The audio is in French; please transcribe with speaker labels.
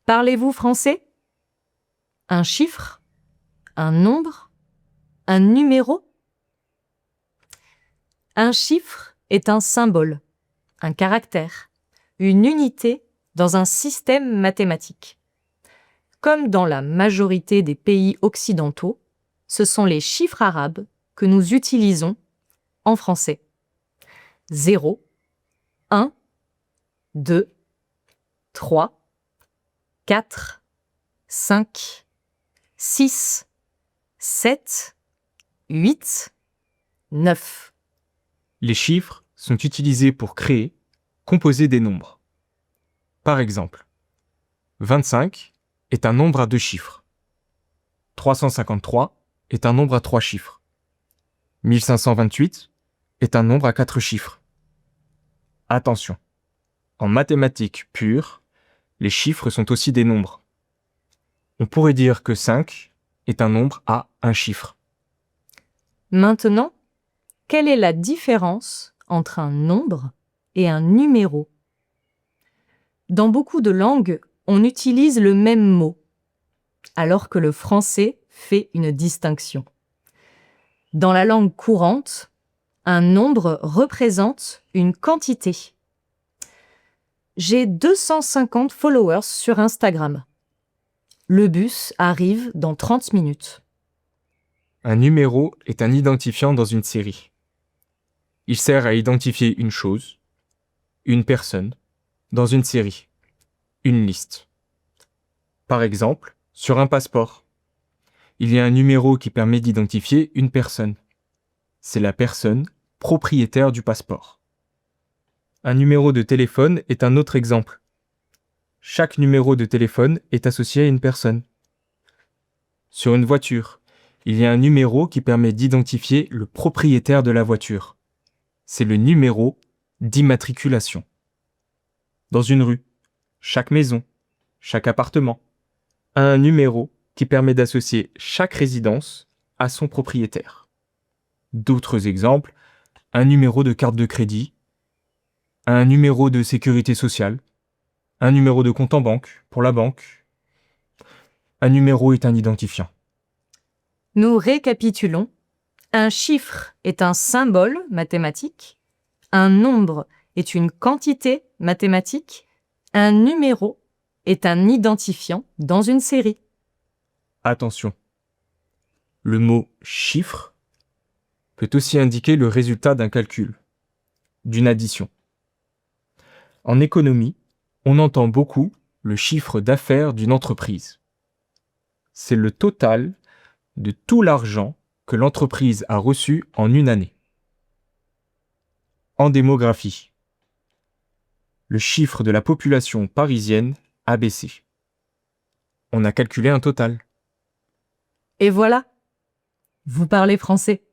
Speaker 1: Parlez-vous français? Un chiffre? Un nombre? Un numéro? Un chiffre est un symbole, un caractère, une unité dans un système mathématique. Comme dans la majorité des pays occidentaux, ce sont les chiffres arabes que nous utilisons en français. 0, 1, 2, 3, 4, 5, 6, 7, 8, 9.
Speaker 2: Les chiffres sont utilisés pour créer, composer des nombres. Par exemple, 25 est un nombre à 2 chiffres. 353 est un nombre à 3 chiffres. 1528 est un nombre à 4 chiffres. Attention, en mathématiques pures, les chiffres sont aussi des nombres. On pourrait dire que 5 est un nombre à un chiffre.
Speaker 1: Maintenant, quelle est la différence entre un nombre et un numéro? Dans beaucoup de langues, on utilise le même mot, alors que le français fait une distinction. Dans la langue courante, un nombre représente une quantité. J'ai 250 followers sur Instagram. Le bus arrive dans 30 minutes.
Speaker 2: Un numéro est un identifiant dans une série. Il sert à identifier une chose, une personne, dans une série, une liste. Par exemple, sur un passeport, il y a un numéro qui permet d'identifier une personne. C'est la personne propriétaire du passeport. Un numéro de téléphone est un autre exemple. Chaque numéro de téléphone est associé à une personne. Sur une voiture, il y a un numéro qui permet d'identifier le propriétaire de la voiture. C'est le numéro d'immatriculation. Dans une rue, chaque maison, chaque appartement a un numéro qui permet d'associer chaque résidence à son propriétaire. D'autres exemples, un numéro de carte de crédit, un numéro de sécurité sociale, un numéro de compte en banque pour la banque. Un numéro est un identifiant.
Speaker 1: Nous récapitulons. Un chiffre est un symbole mathématique. Un nombre est une quantité mathématique. Un numéro est un identifiant dans une série.
Speaker 2: Attention, le mot chiffre peut aussi indiquer le résultat d'un calcul, d'une addition. En économie, on entend beaucoup le chiffre d'affaires d'une entreprise. C'est le total de tout l'argent que l'entreprise a reçu en une année. En démographie, le chiffre de la population parisienne a baissé. On a calculé un total.
Speaker 1: Et voilà, vous parlez français.